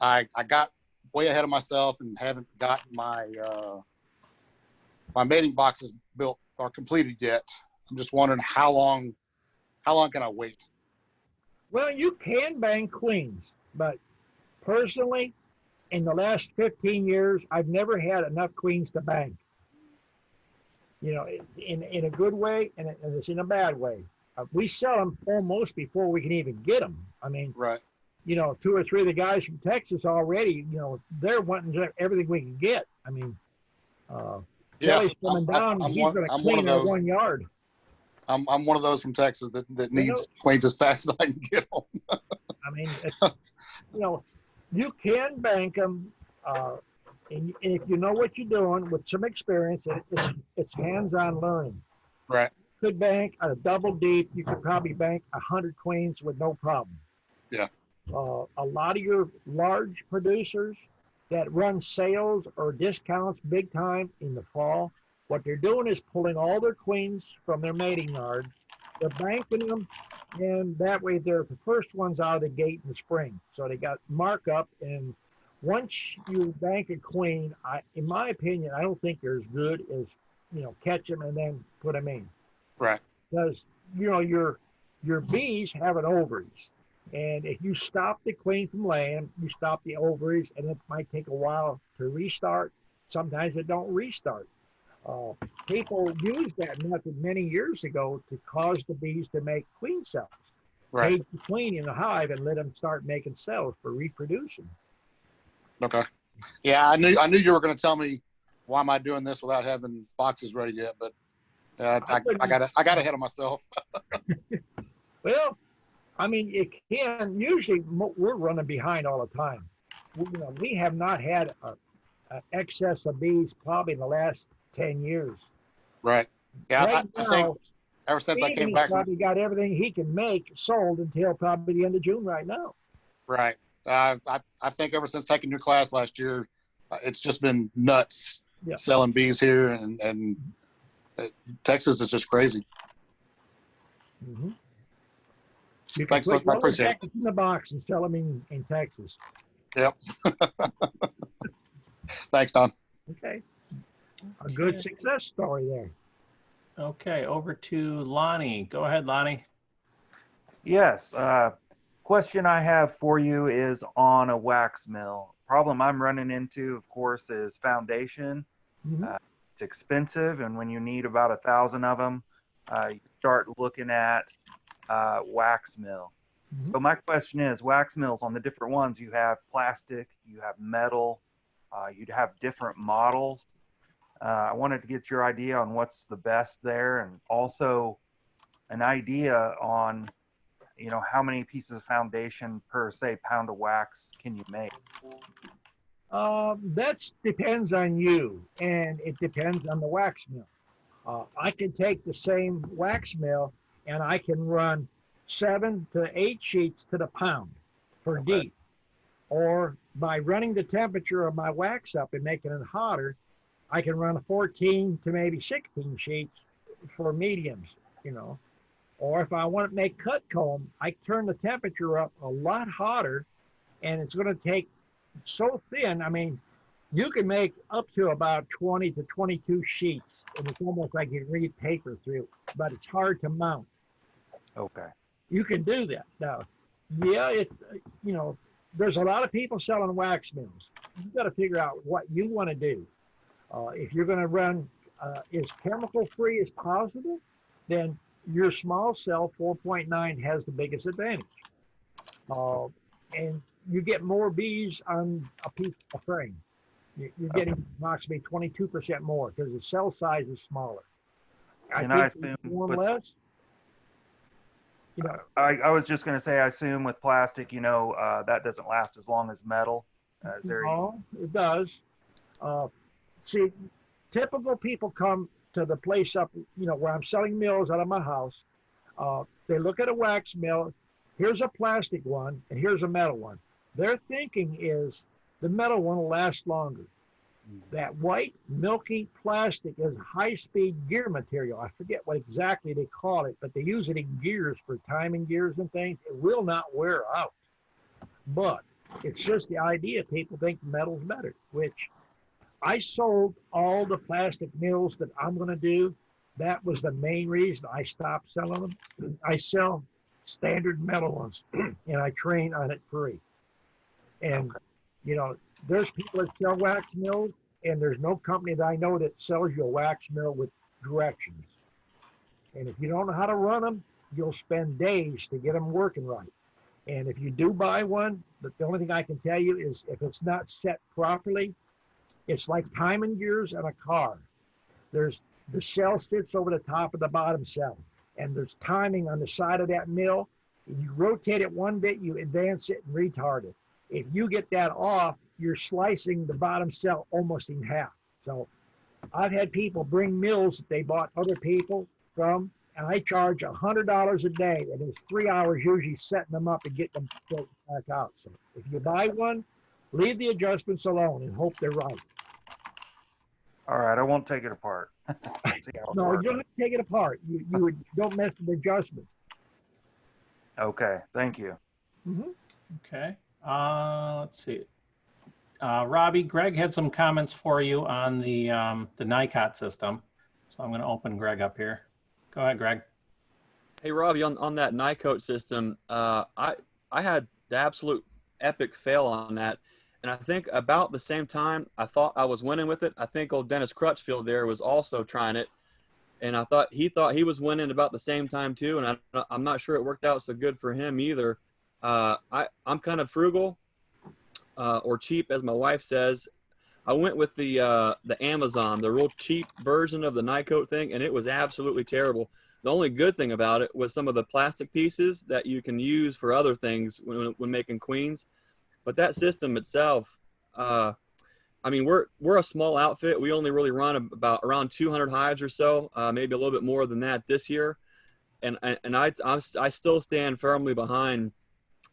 I got way ahead of myself and haven't gotten my my mating boxes built or completed yet. I'm just wondering how long can I wait? Well, you can bank queens, but personally, in the last 15 years, I've never had enough queens to bank. In a good way, and it's in a bad way. We sell them almost before we can even get them. I mean, right. 2 or 3 of the guys from Texas already, they're wanting everything we can get. I mean, Kelly's coming down. He's going to clean our 1 yard. I'm one of those from Texas that needs queens as fast as I can get them. I mean, you can bank them, and if you know what you're doing with some experience, it's hands-on learning. Right. You could bank a double deep. You could probably bank 100 queens with no problem. Yeah. A lot of your large producers that run sales or discounts big time in the fall, what they're doing is pulling all their queens from their mating yard. They're banking them, And that way they're the first ones out of the gate in the spring. So they got markup, and once you bank a queen, in my opinion, I don't think they're as good as, catch them and then put them in. Right. Because, your bees have an ovaries. And if you stop the queen from laying, you stop the ovaries, and it might take a while to restart. Sometimes it don't restart. People used that method many years ago to cause the bees to make queen cells. Right. Cage the queen in the hive and let them start making cells for reproducing. Okay. Yeah, I knew you were going to tell me why am I doing this without having boxes ready yet, but I got ahead of myself. Well, I mean, it can. Usually, we're running behind all the time. We have not had an excess of bees probably in the last 10 years. Right. Yeah, Right I now, think ever since I came Stevie's back from probably got everything he can make sold until probably the end of June right now. right. I think ever since taking your class last year, it's just been nuts selling bees here, and Texas is just crazy. Mm-hmm. You can Thanks, put I appreciate it. in the box and sell them in Texas. Yep. Thanks, Don. Okay. A good success story there. Okay, over to Lonnie. Go ahead, Lonnie. Yes. Question I have for you is on a wax mill. Problem I'm running into, of course, is foundation. Mm-hmm. It's expensive, and when you need about 1,000 of them, you start looking at wax mill. Mm-hmm. So my question is, wax mills, on the different ones, you have plastic, you have metal, you'd have different models. I wanted to get your idea on what's the best there, and also an idea on, how many pieces of foundation per, say, pound of wax can you make? That depends on you, and it depends on the wax mill. I can take the same wax mill, and I can run 7 to 8 sheets to the pound for deep. Or by running the temperature of my wax up and making it hotter, I can run 14 to maybe 16 sheets for mediums, Or if I want to make cut comb, I turn the temperature up a lot hotter, and it's going to take so thin. I mean, you can make up to about 20 to 22 sheets, and it's almost like you can read paper through, but it's hard to mount. Okay. You can do that. Now, there's a lot of people selling wax mills. You've got to figure out what you want to do. If you're going to run as chemical free as possible, then your small cell 4.9 has the biggest advantage. And you get more bees on a piece of frame. You're getting approximately 22% more because the cell size is smaller. I assume less. I was just going to say, I assume with plastic, that doesn't last as long as metal. No, it does. See, typical people come to the place up, where I'm selling mills out of my house. They look at a wax mill. Here's a plastic one, and here's a metal one. Their thinking is the metal one will last longer. That white, milky plastic is high-speed gear material. I forget what exactly they call it, but they use it in gears for timing gears and things. It will not wear out. But it's just the idea. People think metal's better, which I sold all the plastic mills that I'm going to do. That was the main reason I stopped selling them. I sell standard metal ones, and I train on it free. And, there's people that sell wax mills, and there's no company that I know that sells you a wax mill with directions. And if you don't know how to run them, you'll spend days to get them working right. And if you do buy one, the only thing I can tell you is if it's not set properly, it's like timing gears on a car. The cell sits over the top of the bottom cell, and there's timing on the side of that mill. If you rotate it one bit, you advance it and retard it. If you get that off, you're slicing the bottom cell almost in half. So I've had people bring mills that they bought other people from, and I charge $100 a day, and it's 3 hours usually setting them up and getting them back out. So if you buy one, leave the adjustments alone and hope they're right. All right, I won't take it apart. No, you don't have to take it apart. You don't mess with the adjustments. Okay, thank you. Okay. Let's see. Robbie, Greg had some comments for you on the NICOT system. So I'm going to open Greg up here. Go ahead, Greg. Hey, Robbie, on that NICOT system, I had the absolute epic fail on that. And I think about the same time I thought I was winning with it, I think old Dennis Crutchfield there was also trying it. And I thought he was winning about the same time too. And I'm not sure it worked out so good for him either. I'm kind of frugal or cheap, as my wife says. I went with the Amazon, the real cheap version of the NICOT thing, and it was absolutely terrible. The only good thing about it was some of the plastic pieces that you can use for other things when making queens. But that system itself, I mean, we're a small outfit. We only really run around 200 hives or so, maybe a little bit more than that this year. And I still stand firmly behind.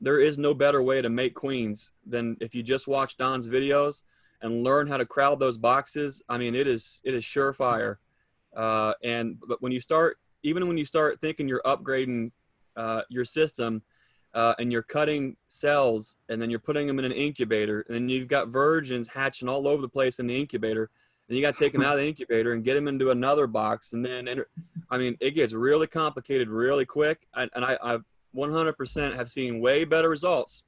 There is no better way to make queens than if you just watch Don's videos and learn how to crowd those boxes. I mean, it is surefire. But when you start, even when you start thinking you're upgrading your system, and you're cutting cells and then you're putting them in an incubator, and then you've got virgins hatching all over the place in the incubator, and you got to take them out of the incubator and get them into another box. And then, I mean, it gets really complicated really quick. And I 100% have seen way better results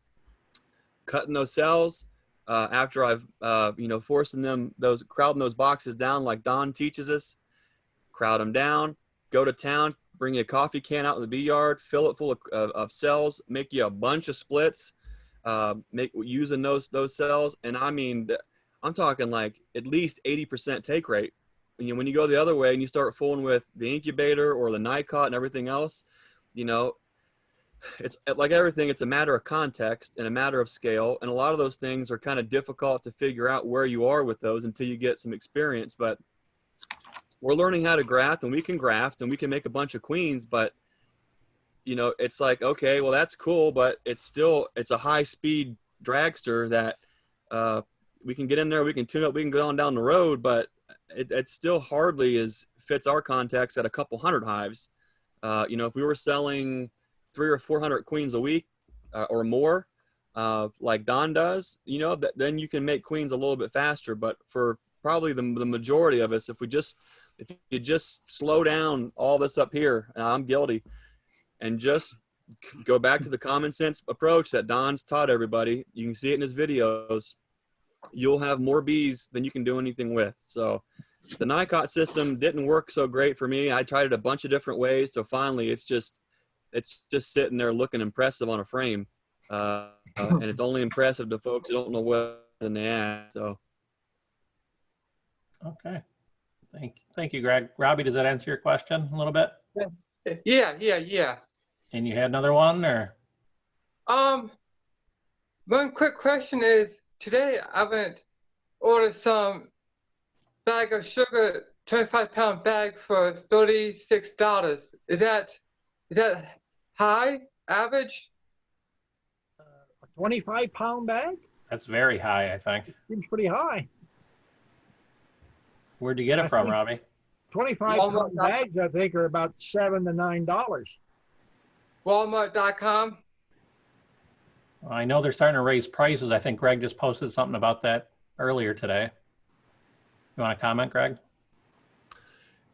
cutting those cells after I've, forcing them, crowding those boxes down like Don teaches us. Crowd them down, go to town, bring you a coffee can out in the bee yard, fill it full of cells, make you a bunch of splits, using those cells. And I mean, I'm talking like at least 80% take rate. When you go the other way and you start fooling with the incubator or the NICOT and everything else, it's like everything, it's a matter of context and a matter of scale. And a lot of those things are kind of difficult to figure out where you are with those until you get some experience. But we're learning how to graft, and we can make a bunch of queens, but it's like, okay, well, that's cool, but it's a high speed dragster that we can get in there, we can tune up, we can go on down the road, but it still hardly fits our context at a couple hundred hives. If we were selling 300 or 400 queens a week or more, like Don does, then you can make queens a little bit faster. But for probably the majority of us, if you just slow down all this up here, and I'm guilty, and just go back to the common sense approach that Don's taught everybody, you can see it in his videos, you'll have more bees than you can do anything with. So the NICOT system didn't work so great for me. I tried it a bunch of different ways. So finally it's just sitting there looking impressive on a frame. And it's only impressive to folks who don't know what in the add. So. Okay. Thank you, Greg. Robbie, does that answer your question a little bit? Yes. Yeah. And you had another one, or? One quick question is, today I went ordered some bag of sugar, 25-pound bag for $36. Is that high, average? A 25-pound bag? That's very high, I think. Seems pretty high. Where'd you get it from, Robbie? 25-pound bags, I think, are about $7 to $9. Walmart.com. I know they're starting to raise prices. I think Greg just posted something about that earlier today. You want to comment, Greg?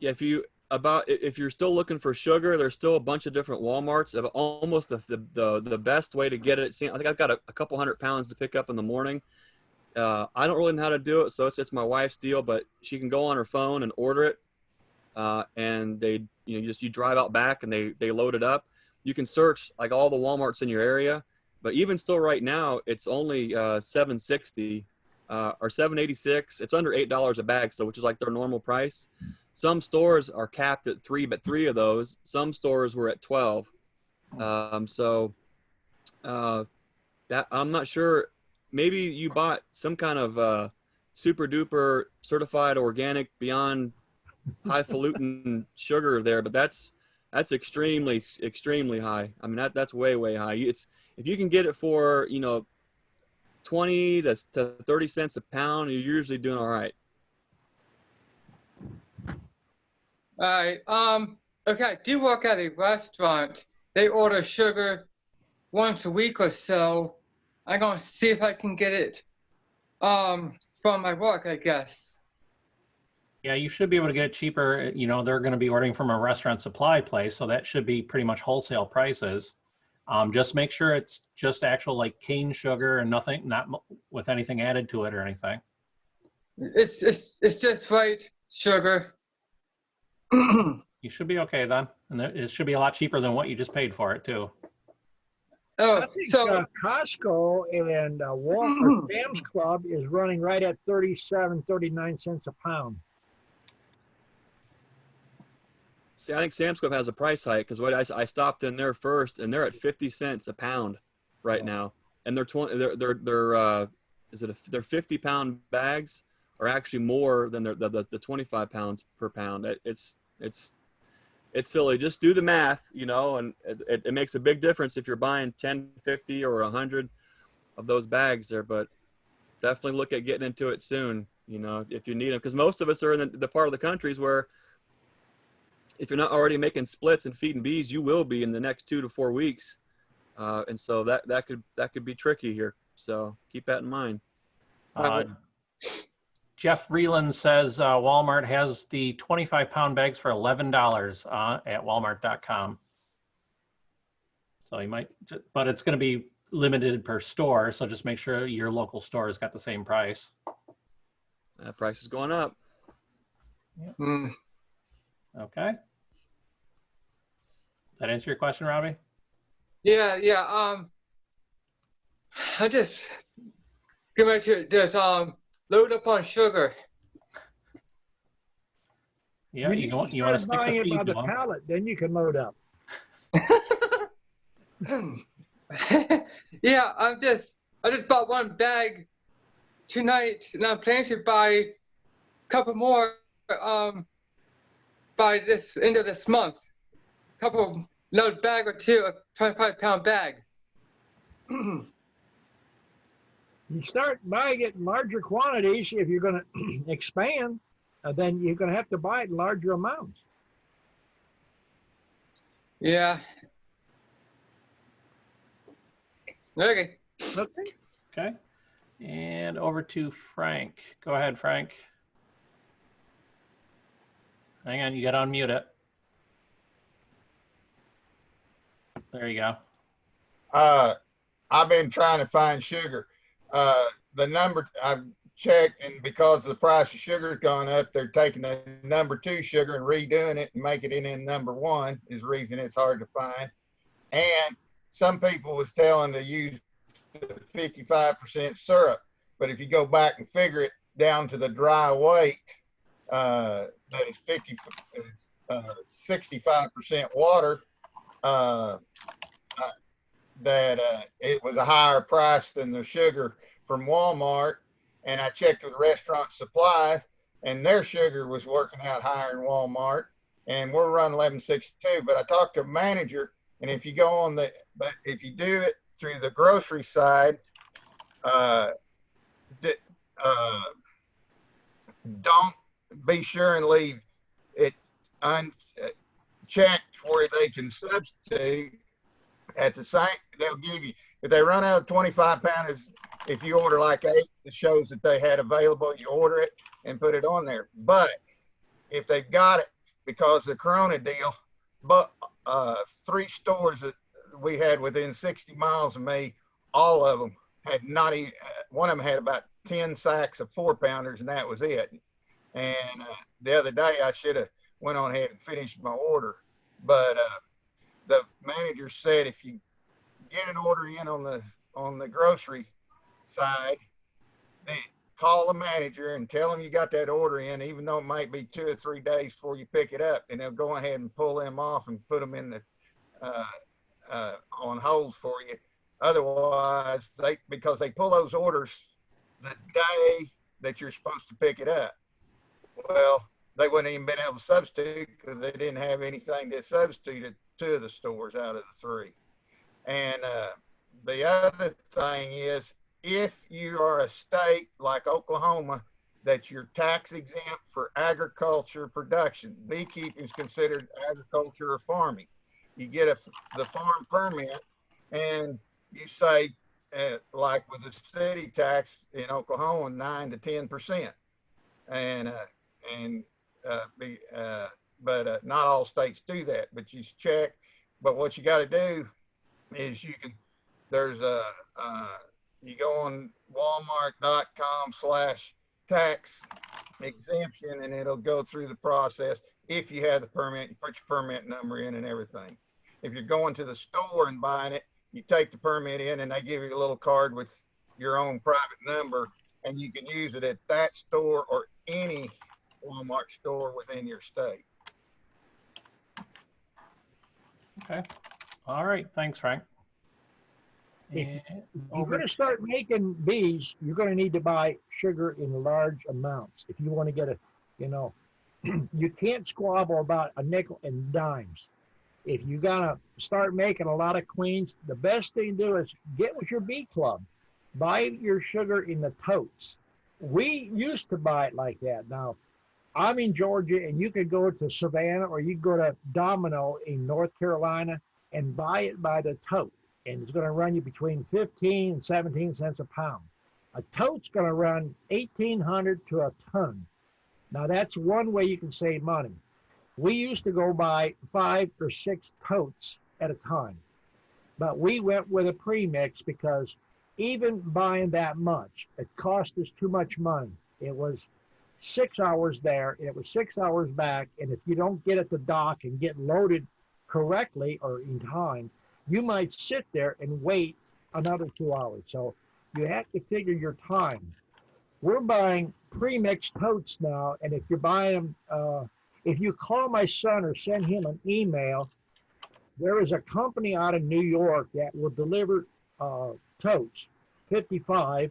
Yeah, if you're still looking for sugar, there's still a bunch of different Walmarts. Almost the best way to get it. I think I've got a couple 100 pounds to pick up in the morning. I don't really know how to do it, so it's my wife's deal. But she can go on her phone and order it, and you drive out back and they load it up. You can search like all the Walmarts in your area, but even still right now it's only $7.60 or $7.86. It's under $8 a bag, so which is like their normal price. Some stores are capped at 3, but 3 of those. Some stores were at 12. That I'm not sure. Maybe you bought some kind of super duper certified organic beyond highfalutin sugar there, but that's extremely high. I mean that's way high. If you can get it for 20 to 30 cents a pound, you're usually doing all right. All right. Okay, I do work at a restaurant. They order sugar once a week or so. I'm gonna see if I can get it from my work, I guess. Yeah, you should be able to get it cheaper. You know, they're going to be ordering from a restaurant supply place, so that should be pretty much wholesale prices. Just make sure it's just actual like cane sugar and nothing, not with anything added to it or anything. It's just right sugar. You should be okay then, and it should be a lot cheaper than what you just paid for it too. Oh, I think so Costco and Walmart Sam's Club is running right at 39 cents a pound. See, I think Sam's Club has a price hike because what I stopped in there first, and they're at 50 cents a pound right now, and they're 20. Their 50-pound bags are actually more than the 25 pounds per pound. It's silly. Just do the math, you know, and it makes a big difference if you're buying 10, 50, or 100 of those bags there. But definitely look at getting into it soon, you know, if you need them, because most of us are in the part of the countries where if you're not already making splits and feeding bees, you will be in the next 2 to 4 weeks, and so that could be tricky here. So keep that in mind. Jeff Reeland says Walmart has the 25-pound bags for $11 at walmart.com. So you might, but it's going to be limited per store. So just make sure your local store has got the same price. That price is going up. Yep. Okay. That answer your question, Robbie? yeah. I just get ready to just load up on sugar. Yeah, you want to stick buying the it feed by the to 'em. pallet, then you can load up. Yeah, I just bought one bag tonight, and I'm planning to buy a couple more by this end of this month. Another bag or two, a 25-pound bag. You start buying it in larger quantities if you're going to expand, then you're going to have to buy it in larger amounts. Yeah. Okay. Okay. And over to Frank. Go ahead, Frank. Hang on, you got to unmute it. There you go. I've been trying to find sugar. The number I've checked, and because the price of sugar has gone up, they're taking the number 2 sugar and redoing it and making it in number 1 is the reason it's hard to find. And some people was telling to use 55% syrup, but if you go back and figure it down to the dry weight, that is 65% water, that it was a higher price than the sugar from Walmart. And I checked with Restaurant Supply, and their sugar was working out higher than Walmart, and we're running 1162. But I talked to a manager, and if you go on but if you do it through the grocery side, don't be sure and leave it unchecked where they can substitute. At the same, they'll give you, if they run out of 25 pounds, if you order like 8, it shows that they had available, you order it and put it on there. But if they've got it, because of the Corona deal, but 3 stores that we had within 60 miles of me, all of them had not even, one of them had about 10 sacks of 4-pounders, and that was it. And the other day I should have went on ahead and finished my order, but the manager said if you get an order in on the grocery side, then call the manager and tell them you got that order in, even though it might be 2 or 3 days before you pick it up, and they'll go ahead and pull them off and put them in the on hold for you. Otherwise, because they pull those orders the day that you're supposed to pick it up. Well, they wouldn't even been able to substitute because they didn't have anything to substitute at 2 of the stores out of the 3. And the other thing is, if you are a state like Oklahoma that you're tax exempt for agriculture production, beekeeping is considered agriculture or farming. You get the farm permit, and you say, like with the city tax in Oklahoma, 9 to 10%, and but not all states do that. But you check. But what you got to do is there's you go on walmart.com/tax exemption, and it'll go through the process. If you have the permit, you put your permit number in and everything. If you're going to the store and buying it, you take the permit in and they give you a little card with your own private number, and you can use it at that store or any Walmart store within your state. Okay. All right. Thanks, Frank. If you're going to start making bees, you're going to need to buy sugar in large amounts. If you want to get you can't squabble about a nickel and dimes. If you're going to start making a lot of queens, the best thing to do is get with your bee club. Buy your sugar in the totes. We used to buy it like that. Now, I'm in Georgia, and you could go to Savannah or you could go to Domino in North Carolina and buy it by the tote. And it's going to run you between 15 and 17 cents a pound. A tote's going to run 1,800 to a ton. Now, that's one way you can save money. We used to go buy 5 or 6 totes at a time, but we went with a premix because even buying that much, it cost us too much money. It was 6 hours there, and it was 6 hours back, and if you don't get at the dock and get loaded correctly or in time, you might sit there and wait another 2 hours. So you have to figure your time. We're buying pre-mixed totes now, and if you're buying them, if you call my son or send him an email, there is a company out of New York that will deliver totes, 55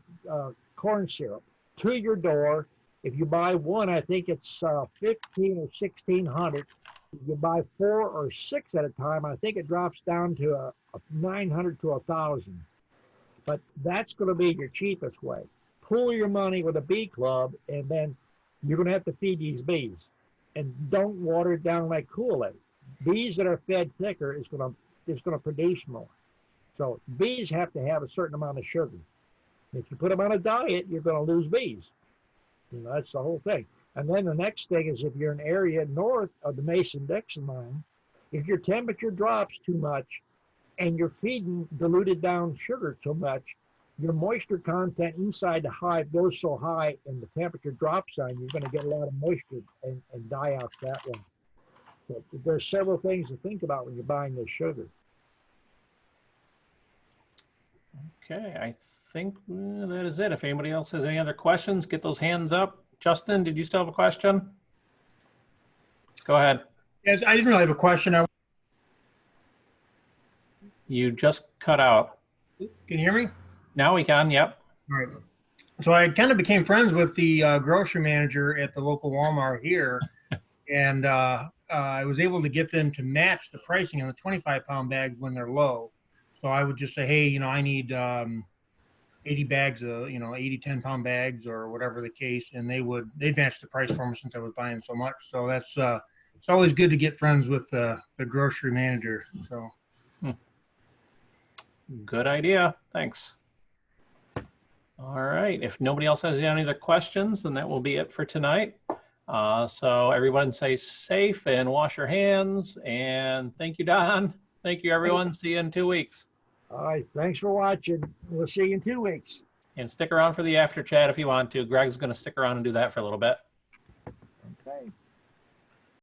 corn syrup, to your door. If you buy one, I think it's 15 or 1,600. If you buy 4 or 6 at a time, I think it drops down to a 900 to 1,000. But that's going to be your cheapest way. Pool your money with a bee club, and then you're going to have to feed these bees. And don't water it down like Kool-Aid. Bees that are fed thicker is going to produce more. So bees have to have a certain amount of sugar. If you put them on a diet, you're going to lose bees. You know, that's the whole thing. And then the next thing is if you're in an area north of the Mason-Dixon line, if your temperature drops too much and you're feeding diluted down sugar too much, your moisture content inside the hive goes so high and the temperature drops on you, you're going to get a lot of moisture and die out that way. So there's several things to think about when you're buying this sugar. Okay, I think that is it. If anybody else has any other questions, get those hands up. Justin, did you still have a question? Go ahead. Yes, I didn't really have a question. You just cut out. Can you hear me? Now we can, yep. All right. So I kind of became friends with the grocery manager at the local Walmart here, and I was able to get them to match the pricing on the 25-pound bags when they're low. So I would just say, hey, you know, I need 80 bags of, you know, 80 10-pound bags or whatever the case, and they'd match the price for me since I was buying so much. So that's it's always good to get friends with the grocery manager. So good idea. Thanks. All right. If nobody else has any other questions, then that will be it for tonight. So everyone stay safe and wash your hands. And thank you, Don. Thank you, everyone. See you in 2 weeks. All right. Thanks for watching. We'll see you in 2 weeks. And stick around for the after chat if you want to. Greg's going to stick around and do that for a little bit.